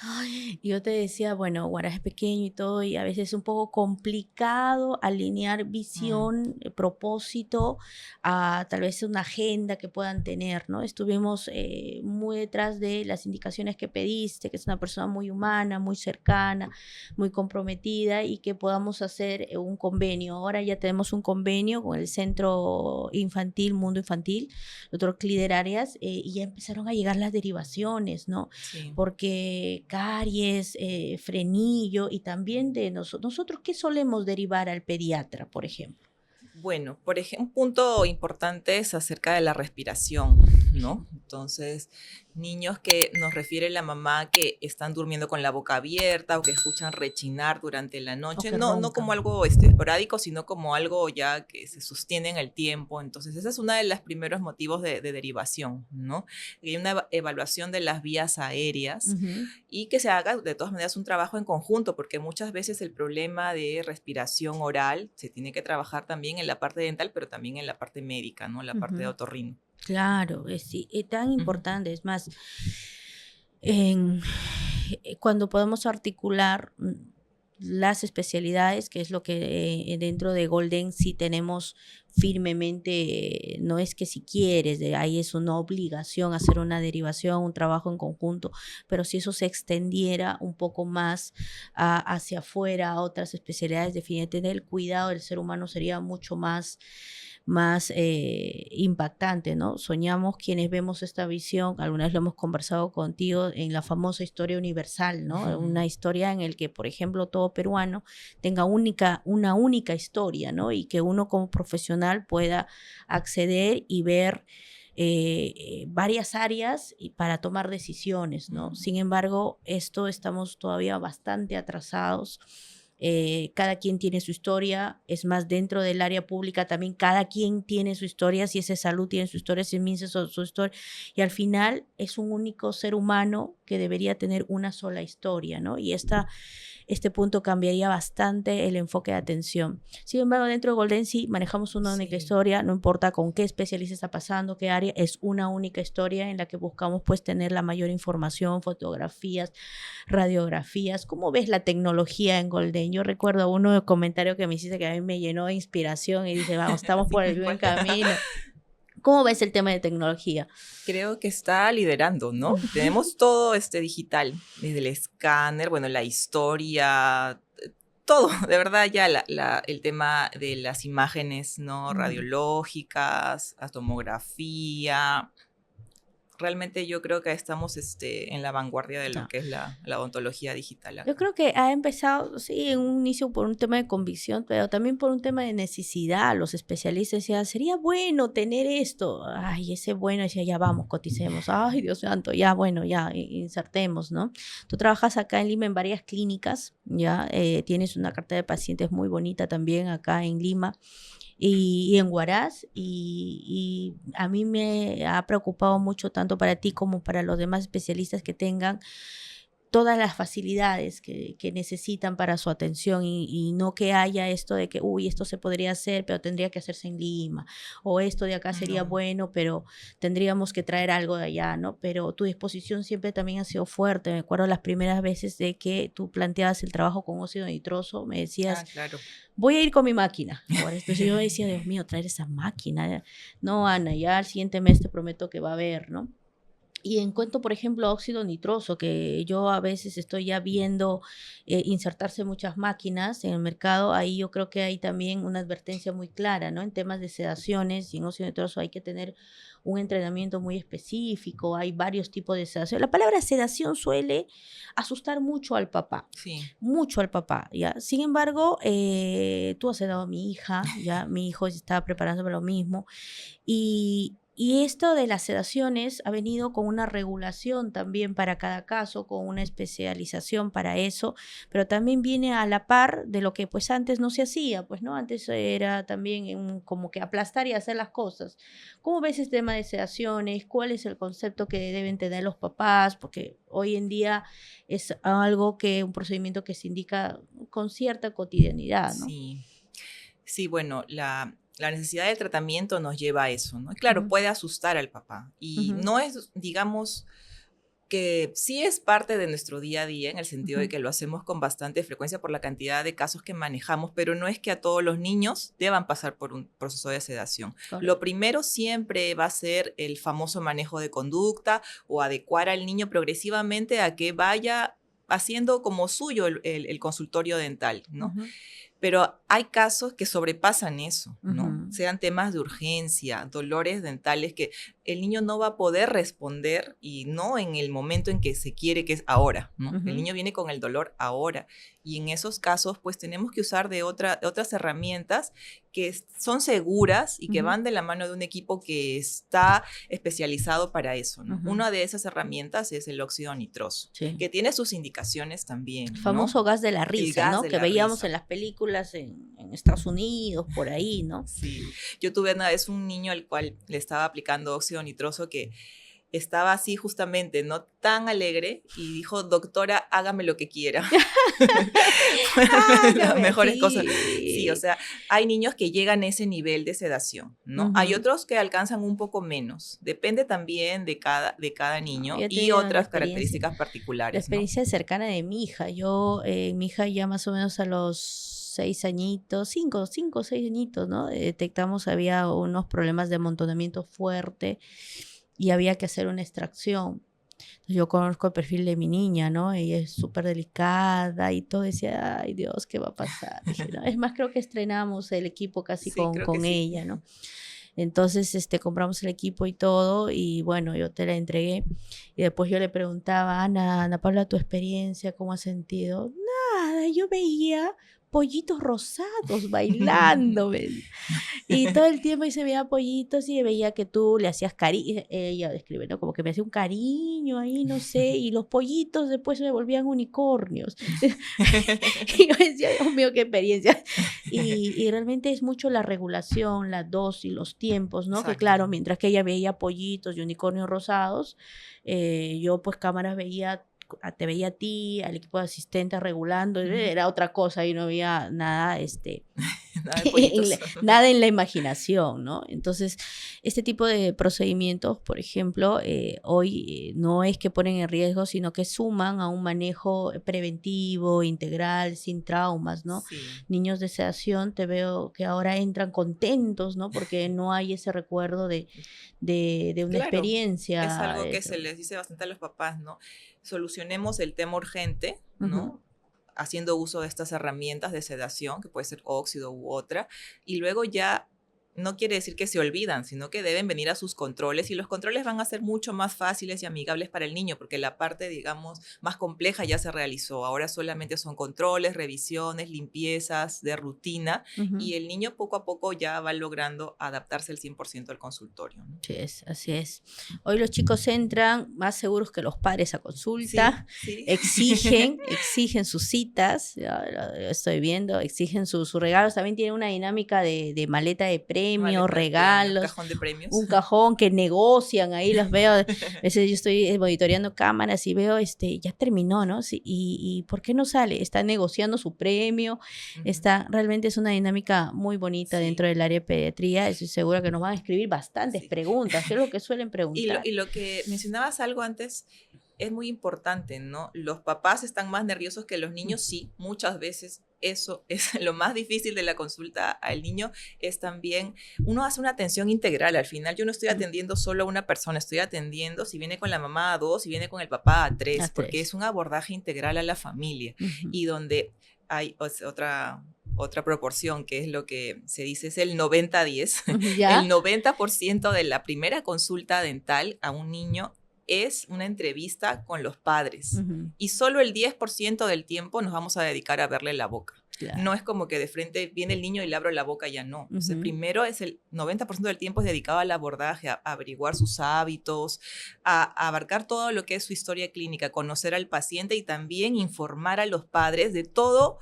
Ay, y yo te decía, bueno, Guaras es pequeño y todo, y a veces es un poco complicado alinear Mm, visión, propósito, a tal vez una agenda que puedan tener, ¿no? Estuvimos muy detrás de las indicaciones que pediste, que es una persona muy humana, muy cercana, muy comprometida y que podamos hacer un convenio. Ahora ya tenemos un convenio con el Centro Infantil, Mundo Infantil, otros líder áreas, y ya empezaron a llegar las derivaciones, ¿no? sí. Porque caries, frenillo y también de nosotros, ¿qué solemos derivar al pediatra, por ejemplo? Bueno, por ejemplo, un punto importante es acerca de la respiración, ¿no? Entonces, niños que nos refiere la mamá que están durmiendo con la boca abierta o que escuchan rechinar durante la O noche, que no roncan. como algo esporádico, sino como algo ya que se sostiene en el tiempo. Entonces, ese es uno de los primeros motivos de derivación, ¿no? Hay una evaluación de las vías aéreas Ujú, y que se haga de todas maneras un trabajo en conjunto, porque muchas veces el problema de respiración oral se tiene que trabajar también en la parte dental, pero también en la parte médica, ¿no? La parte de ujú. otorrino. Claro, sí, es tan Ujú. importante, es más, en, cuando podemos articular las especialidades, que es lo que dentro de Golden sí tenemos firmemente, no es que si quieres, de ahí es una obligación hacer una derivación, un trabajo en conjunto, pero si eso se extendiera un poco más hacia afuera, a otras especialidades, definitivamente el cuidado del ser humano sería mucho más impactante, ¿no? Soñamos quienes vemos esta visión, alguna vez lo hemos conversado contigo, en la famosa historia universal, ¿no? Una historia en el que, por ejemplo, todo peruano tenga una única historia, ¿no? Y que uno como profesional pueda acceder y ver varias áreas y para tomar decisiones, ¿no? Sin embargo, esto estamos todavía bastante atrasados. Cada quien tiene su historia, es más, dentro del área pública también cada quien tiene su historia, si es de salud tiene su historia, si es MINSA su historia, y al final es un único ser humano que debería tener una sola historia, ¿no? Y este punto cambiaría bastante el enfoque de atención. Sin embargo, dentro de Golden sí manejamos una única Sí. historia, no importa con qué especialista está pasando, qué área, es una única historia en la que buscamos pues tener la mayor información, fotografías, radiografías. ¿Cómo ves la tecnología en Golden? Yo recuerdo uno de comentario que me hiciste que a mí me llenó de inspiración y dice, vamos, estamos Sí, por el buen ¿cuál? camino. ¿Cómo ves el tema de tecnología? Creo que está liderando, ¿no? Tenemos todo digital, desde el escáner, bueno, la historia, todo, de verdad ya el tema de las imágenes, ¿no? Radiológicas, la tomografía. Realmente yo creo que estamos en la vanguardia de lo Ya. que es la odontología digital Yo acá. creo que ha empezado, sí, en un inicio por un tema de convicción, pero también por un tema de necesidad. Los especialistas decían, sería bueno tener esto. Ay, ese bueno, decía, ya vamos, coticemos. Ay, Dios santo, ya bueno, ya insertemos, ¿no? Tú trabajas acá en Lima en varias clínicas, ya tienes una cartera de pacientes muy bonita también acá en Lima y en Huaraz, y a mí me ha preocupado mucho tanto para ti como para los demás especialistas que tengan todas las facilidades que necesitan para su atención y no que haya esto de que, uy, esto se podría hacer, pero tendría que hacerse en Lima, o esto de acá sería No, bueno, pero tendríamos que traer algo de allá, ¿no? Pero tu disposición siempre también ha sido fuerte. Me acuerdo las primeras veces de que tú planteabas el trabajo con óxido nitroso, me decías, ah, claro. voy a ir con mi máquina. Ahora, entonces yo decía, Dios mío, traer esa máquina. No, Ana, ya al siguiente mes te prometo que va a haber, ¿no? Y en cuanto, por ejemplo, a óxido nitroso, que yo a veces estoy ya viendo insertarse muchas máquinas en el mercado, ahí yo creo que hay también una advertencia muy clara, ¿no? En temas de sedaciones y en óxido nitroso hay que tener un entrenamiento muy específico, hay varios tipos de sedación. La palabra sedación suele asustar Sí. mucho al papá, ¿ya? Sin embargo, tú has sedado a mi hija, ya mi hijo estaba preparándome lo mismo, Y esto de las sedaciones ha venido con una regulación también para cada caso, con una especialización para eso, pero también viene a la par de lo que pues antes no se hacía, pues no, antes era también como que aplastar y hacer las cosas. ¿Cómo ves este tema de sedaciones? ¿Cuál es el concepto que deben tener los papás? Porque hoy en día es algo que, un procedimiento que se indica con cierta cotidianidad, ¿no? Sí, sí, bueno, la necesidad del tratamiento nos lleva a eso, ¿no? Y claro, Ujú, puede asustar al papá y ujú, no es, digamos, que sí es parte de nuestro día a día en el sentido de ujú, que lo hacemos con bastante frecuencia por la cantidad de casos que manejamos, pero no es que a todos los niños deban pasar por un proceso de sedación. Lo correcto. primero siempre va a ser el famoso manejo de conducta o adecuar al niño progresivamente a que vaya haciendo como suyo el consultorio dental, ¿no? Ujú, Pero hay casos que sobrepasan eso, ¿no? ujú, Sean temas de urgencia, dolores dentales que el niño no va a poder responder y no en el momento en que se quiere, que es ahora, ¿no? El ujú. niño viene con el dolor ahora y en esos casos pues tenemos que usar de otras herramientas que son seguras y que Ujú, van de la mano de un equipo que está especializado para eso, ¿no? ujú, Una de esas herramientas es el óxido nitroso, sí. que tiene sus indicaciones El también, ¿no? famoso gas de la El risa, gas ¿no? de Que la veíamos en risa. las películas en Estados Unidos, por ahí, ¿no? Sí, yo tuve una vez un niño al cual le estaba aplicando óxido nitroso que estaba así justamente, no tan alegre y dijo, doctora, hágame lo que quiera. Las Hágame, mejores cosas. Sí, o sí. sea, hay niños que llegan a ese nivel de sedación, ¿no? Hay Ujú. otros que alcanzan un poco menos. Depende también de cada No, niño yo he y tenido la otras experiencia. características La particulares, ¿no? experiencia cercana de mi hija. Mi hija ya más o menos a los 6 añitos, cinco o 6 añitos, ¿no? Detectamos había unos problemas de amontonamiento fuerte y había que hacer una extracción. Yo conozco el perfil de mi niña, ¿no? Ella es súper delicada y todo decía, ay Dios, ¿qué va a pasar? Dije, no. Es más, creo que estrenamos el equipo casi Sí, creo que con sí. ella, ¿no? Entonces, compramos el equipo y todo, y bueno, yo te la entregué. Y después yo le preguntaba, Ana Paula, ¿tu experiencia cómo has sentido? Nada, yo veía pollitos rosados bailando, me decía. Y todo el tiempo ahí se veía pollitos y veía que tú le hacías cariño, ella describe, ¿no? Como que me hacía un cariño ahí, no sé, y los pollitos después se volvían unicornios. Y yo decía, Dios mío, qué experiencia. Y realmente es mucho la regulación, la dosis, los tiempos, ¿no? Que Exacto. claro, mientras que ella veía pollitos y unicornios rosados, yo pues cámaras veía, te veía a ti, al equipo de asistentes regulando, Ujú. era otra cosa y no había nada, Nada de pollitos. nada en la imaginación, ¿no? Entonces, este tipo de procedimientos, por ejemplo, hoy no es que ponen en riesgo, sino que suman a un manejo preventivo, integral, sin traumas, ¿no? Sí. Niños de sedación, te veo que ahora entran contentos, ¿no? Porque no hay ese recuerdo de una Claro, es experiencia. algo que se les dice bastante a los papás, ¿no? Solucionemos el tema urgente, Ujú. ¿no? Haciendo uso de estas herramientas de sedación, que puede ser óxido u otra, y luego ya no quiere decir que se olvidan, sino que deben venir a sus controles y los controles van a ser mucho más fáciles y amigables para el niño, porque la parte, digamos, más compleja ya se realizó. Ahora solamente son controles, revisiones, limpiezas de rutina Ujú. y el niño poco a poco ya va logrando adaptarse al 100% al consultorio, ¿no? Sí, así es. Hoy los chicos entran más seguros que los padres a Sí, consulta, sí. exigen sus citas, ya lo estoy viendo, exigen sus regalos, también tienen una dinámica de maleta de premios, Maleta de premios, regalos, cajón de premios. un cajón que negocian, ahí los veo, a veces yo estoy monitoreando cámaras y veo, ya terminó, ¿no? Sí, y ¿por qué no sale? Está negociando su premio, Ujú. realmente es una dinámica muy bonita dentro Sí, del área de pediatría, estoy segura que nos van a escribir bastantes sí. preguntas, ¿qué es lo que suelen Y lo, preguntar? y lo que mencionabas algo antes es muy importante, ¿no? Los papás están más nerviosos que los Mm, niños, sí, muchas veces eso es lo más difícil de la consulta al niño, es también, uno hace una atención integral, al final yo no estoy mm, atendiendo solo a una persona, estoy atendiendo si viene con la mamá a dos, si viene con el papá a a tres, porque es tres. un abordaje integral a la familia Ujú. y donde hay otra proporción, que es lo que se dice, es el 90-10. Ujú, El ¿ya? 90% de la primera consulta dental a un niño es una entrevista con los padres Ujú, y solo el 10% del tiempo nos vamos a dedicar a verle la boca. Claro. No es como que de frente viene el niño y le abro la boca, ya no. O sea, Ujú. primero es el 90% del tiempo es dedicado al abordaje, a averiguar sus hábitos, a abarcar todo lo que es su historia clínica, conocer al paciente y también informar a los padres de todo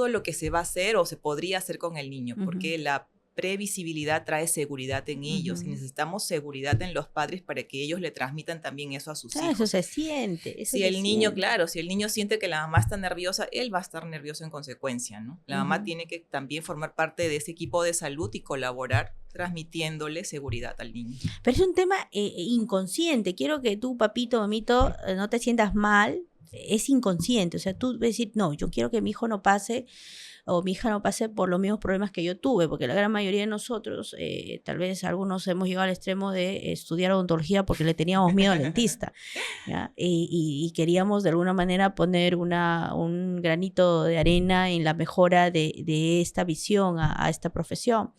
lo que se va a hacer o se podría hacer con el niño, Ujú. porque la previsibilidad trae seguridad en ellos y Ujú. necesitamos seguridad en los padres para que ellos le transmitan también eso a sus Ah, eso hijos. se siente, eso Si se el niño, siente. claro, si el niño siente que la mamá está nerviosa, él va a estar nervioso en consecuencia, ¿no? La mamá Ujú. tiene que también formar parte de ese equipo de salud y colaborar transmitiéndole seguridad al niño. Pero es un tema inconsciente. Quiero que tú, papito, mamito, no te sientas mal. Es inconsciente. O sea, tú vas a decir, no, yo quiero que mi hijo no pase o mi hija no pase por los mismos problemas que yo tuve, porque la gran mayoría de nosotros, tal vez algunos hemos llegado al extremo de estudiar odontología porque le teníamos miedo al dentista, ¿ya? Y queríamos de alguna manera poner un granito de arena en la mejora de esta visión a esta profesión.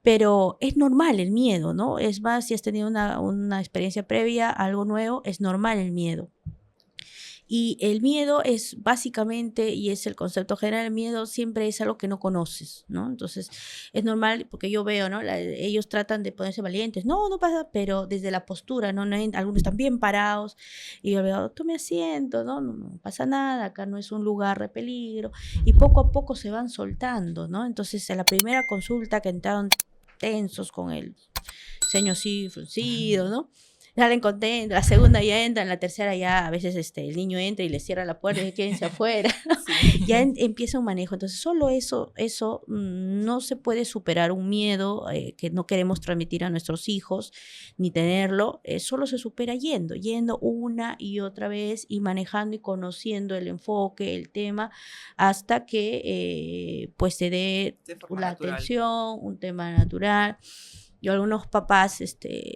Pero es normal el miedo, ¿no? Es más, si has tenido una experiencia previa, algo nuevo, es normal el miedo. Y el miedo es básicamente, y es el concepto general, el miedo siempre es algo que no conoces, ¿no? Entonces, es normal, porque yo veo, ¿no? Ellos tratan de ponerse valientes, no, no pasa, pero desde la postura, ¿no? Algunos están bien parados, y yo veo, tome asiento, ¿no? No pasa nada, acá no es un lugar de peligro, y poco a poco se van soltando, ¿no? Entonces, en la primera consulta que entraron tensos con el ceño así fruncido, ¿no? Salen contentos, la segunda ya entra, en la tercera ya a veces el niño entra y le cierra la puerta y dice, quédense afuera. Ya Sí. empieza un manejo. Entonces, solo eso no se puede superar un miedo que no queremos transmitir a nuestros hijos, ni tenerlo, solo se supera yendo una y otra vez y manejando y conociendo el enfoque, el tema, hasta que pues se dé De forma la natural. atención, un tema natural. Yo a algunos papás,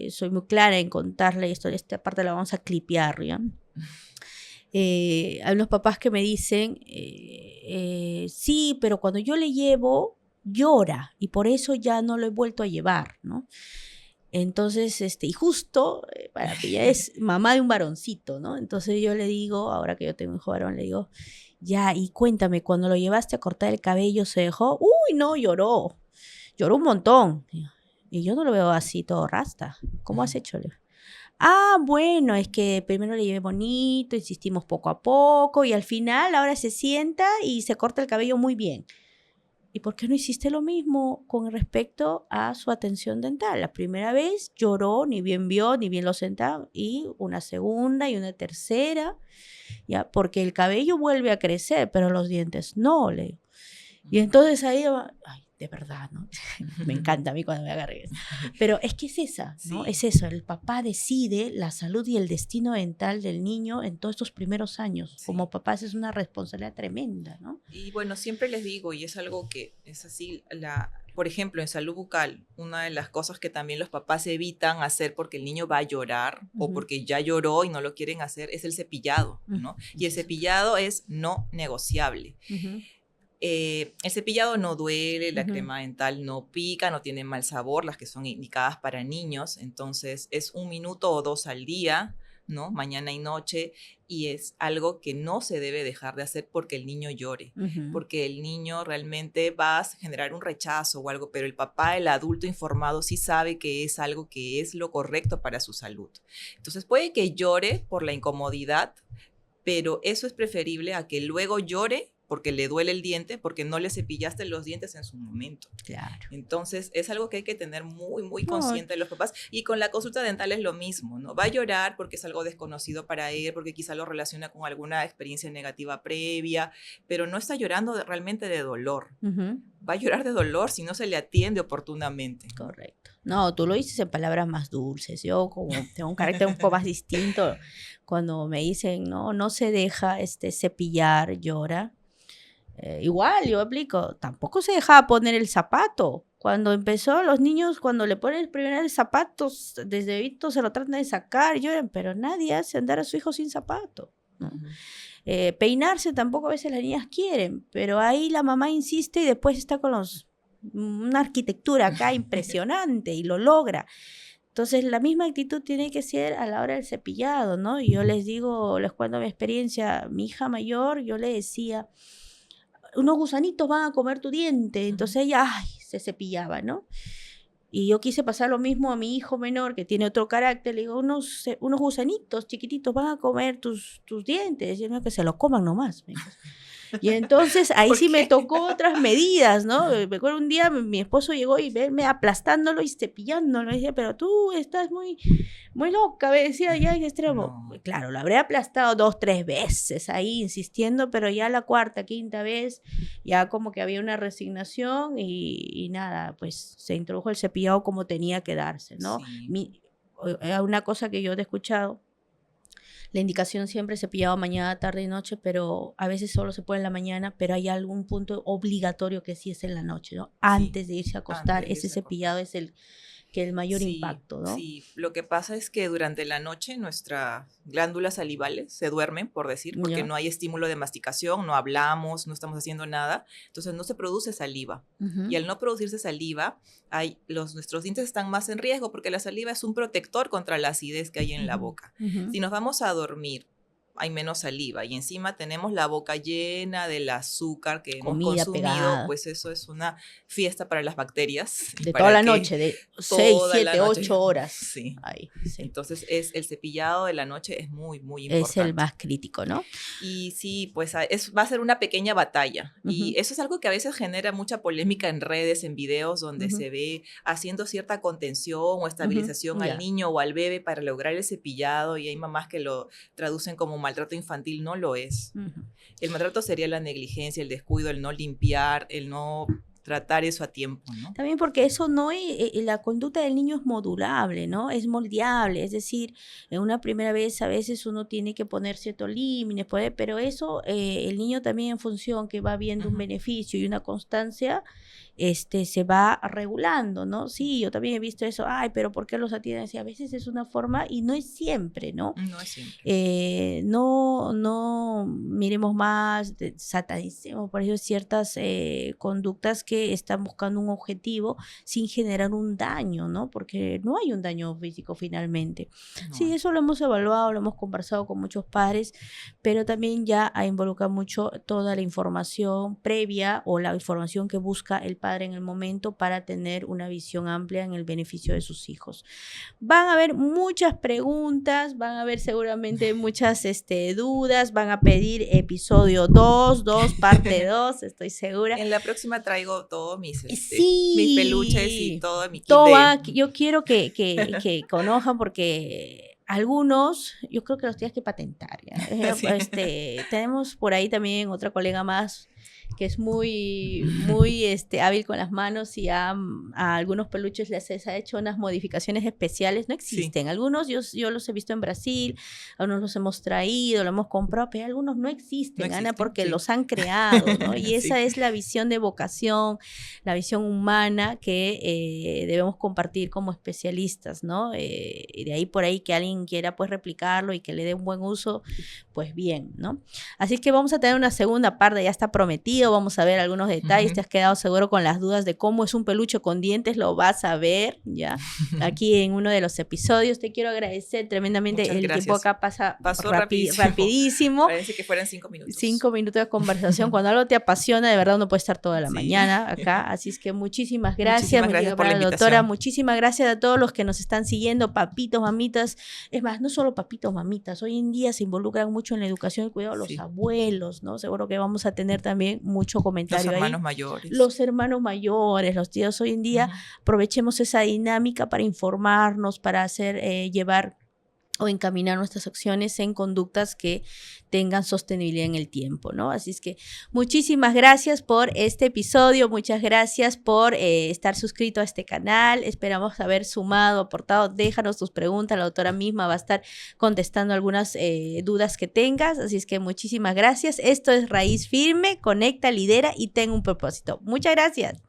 soy muy clara en contarle esto, esta parte la vamos a clipear, ¿ya? Hay unos papás que me dicen, sí, pero cuando yo le llevo, llora y por eso ya no lo he vuelto a llevar, ¿no? Entonces, y justo, para que ella es mamá de un varoncito, ¿no? Entonces yo le digo, ahora que yo tengo un hijo varón, le digo, ya, y cuéntame, cuando lo llevaste a cortar el cabello, ¿se dejó? Uy, no, lloró un montón. Y yo no lo veo así todo rasta. ¿Cómo has hecho? Le digo, ah, bueno, es que primero le llevé bonito, insistimos poco a poco y al final ahora se sienta y se corta el cabello muy bien. ¿Y por qué no hiciste lo mismo con respecto a su atención dental? La primera vez lloró, ni bien vio, ni bien lo sentaba, y una segunda y una tercera, ¿ya? Porque el cabello vuelve a crecer, pero los dientes no, le digo. Y entonces ahí, ay, de verdad, ¿no? Me encanta a mí cuando me agarré eso. Pero es que es esa, ¿no? Sí. Es eso, el papá decide la salud y el destino dental del niño en todos estos primeros años. Sí. Como papás es una responsabilidad tremenda, ¿no? Y bueno, siempre les digo, y es algo que es así, por ejemplo, en salud bucal, una de las cosas que también los papás evitan hacer porque el niño va a llorar o Ujú. porque ya lloró y no lo quieren hacer es el cepillado, ¿no? Y el Es eso. cepillado es no negociable. Ujú, El cepillado no duele, la ujú. crema dental no pica, no tiene mal sabor, las que son indicadas para niños, entonces es 1 minuto o 2 al día, ¿no? Mañana y noche, y es algo que no se debe dejar de hacer porque el niño llore, Ujú. porque el niño realmente va a generar un rechazo o algo, pero el papá, el adulto informado, sí sabe que es algo que es lo correcto para su salud. Entonces puede que llore por la incomodidad, pero eso es preferible a que luego llore porque le duele el diente, porque no le cepillaste los dientes en su momento. Claro. Entonces, es algo que hay que tener muy, muy No, consciente de los papás. Y con la consulta dental es lo mismo, ¿no? Va a llorar porque es algo desconocido para él, porque quizá lo relaciona con alguna experiencia negativa previa, pero no está llorando realmente de dolor. ujú, Va a llorar de dolor si no se le atiende oportunamente, ¿no? correcto. No, tú lo dices en palabras más dulces. Yo como tengo un carácter un poco más distinto, cuando me dicen, no, no se deja cepillar, llora. Igual, yo aplico, tampoco se dejaba poner el zapato. Cuando empezó, los niños, cuando le ponen el primer zapato, desde bebito se lo tratan de sacar, lloran, pero nadie hace andar a su hijo sin zapato, ¿no? Ujú. Peinarse tampoco a veces las niñas quieren, pero ahí la mamá insiste y después está con una arquitectura acá impresionante y lo logra. Entonces, la misma actitud tiene que ser a la hora del cepillado, ¿no? Y yo les digo, les cuento mi experiencia, mi hija mayor, yo le decía, unos gusanitos van a comer tu diente. Entonces ella, ay, se cepillaba, ¿no? Y yo quise pasar lo mismo a mi hijo menor, que tiene otro carácter. Le digo, unos gusanitos chiquititos van a comer tus dientes. Y él, que se lo coman nomás. Me dijo. Y entonces ahí sí me tocó otras medidas, ¿no? Me acuerdo un día mi esposo llegó y verme aplastándolo y cepillándolo. Y decía, pero tú estás muy loca, me decía, ya en extremo. No. Claro, lo habré aplastado 2, 3 veces ahí insistiendo, pero ya la cuarta, quinta vez, ya como que había una resignación y nada, pues se introdujo el cepillado como tenía que darse, ¿no? Sí. Una cosa que yo te he escuchado, la indicación siempre cepillado mañana, tarde y noche, pero a veces solo se puede en la mañana, pero hay algún punto obligatorio que sí es en la noche, ¿no? Antes de irse a acostar, ese cepillado es el mayor impacto, ¿no? Sí, lo que pasa es que durante la noche nuestras glándulas salivales se duermen, por decir, porque no hay estímulo de masticación, no hablamos, no estamos haciendo nada, entonces no se produce saliva. Y al no producirse saliva, nuestros dientes están más en riesgo porque la saliva es un protector contra la acidez que hay en la boca. Si nos vamos a dormir, hay menos saliva y encima tenemos la boca llena del azúcar que hemos consumido, pegada. Pues eso es una fiesta para las bacterias. De toda la noche, de 6, 7, 8 horas. Sí. Sí. Entonces el cepillado de la noche es muy, muy importante. Es el más crítico, ¿no? Y sí, pues va a ser una pequeña batalla. Y eso es algo que a veces genera mucha polémica en redes, en videos, donde se ve haciendo cierta contención o estabilización al niño o al bebé para lograr el cepillado, y hay mamás que lo traducen como maltrato infantil. No lo es. El maltrato sería la negligencia, el descuido, el no limpiar, el no tratar eso a tiempo, ¿no? También porque eso no es, la conducta del niño es modulable, ¿no? Es moldeable, es decir, en una primera vez a veces uno tiene que poner ciertos límites, pero eso el niño también en función que va viendo un beneficio y una constancia, se va regulando, ¿no? Sí, yo también he visto eso, ay, pero ¿por qué los atienden así? A veces es una forma y no es siempre, ¿no? No es siempre. No miremos más, satanicemos por eso ciertas conductas que están buscando un objetivo sin generar un daño, ¿no? Porque no hay un daño físico finalmente. No. Sí, eso lo hemos evaluado, lo hemos conversado con muchos padres, pero también ya involucra mucho toda la información previa o la información que busca el padre en el momento para tener una visión amplia en el beneficio de sus hijos. Van a haber muchas preguntas, van a haber seguramente muchas dudas, van a pedir episodio 2, parte 2, estoy segura. En la próxima traigo todos mis peluches y todo mi kit. Yo quiero que conozcan porque algunos, yo creo que los tienes que patentar. ¿Ya? Sí. Tenemos por ahí también otra colega más que es muy hábil con las manos y a algunos peluches les ha hecho unas modificaciones especiales. No existen. Sí. Algunos yo los he visto en Brasil, algunos los hemos traído, los hemos comprado, pero algunos no existen, Ana, porque los han creado, ¿no? Y esa es la visión de vocación, la visión humana que debemos compartir como especialistas, ¿no? Y de ahí por ahí que alguien quiera pues replicarlo y que le dé un buen uso, pues bien, ¿no? Así que vamos a tener una segunda parte, ya está prometido. Vamos a ver algunos detalles. Te has quedado seguro con las dudas de cómo es un peluche con dientes, lo vas a ver ya aquí en uno de los episodios. Te quiero agradecer tremendamente. Muchas gracias. Tiempo acá pasó rapidísimo. Parece que fueran 5 minutos. 5 minutos de conversación. Cuando algo te apasiona, de verdad uno puede estar toda la mañana acá. Así es que muchísimas gracias. Muchísimas gracias por la invitación. Doctora, muchísimas gracias a todos los que nos están siguiendo, papitos, mamitas. Es más, no solo papitos, mamitas. Hoy en día se involucran mucho en la educación y cuidado los abuelos, ¿no? Seguro que vamos a tener también mucho comentario los hermanos ahí. Mayores. Los hermanos mayores, los tíos. Hoy en día aprovechemos esa dinámica para informarnos, para llevar o encaminar nuestras acciones en conductas que tengan sostenibilidad en el tiempo, ¿no? Así es que muchísimas gracias por este episodio, muchas gracias por estar suscrito a este canal, esperamos haber sumado, aportado, déjanos tus preguntas, la doctora misma va a estar contestando algunas dudas que tengas, así es que muchísimas gracias, esto es Raíz Firme, conecta, lidera y ten un propósito. Muchas gracias.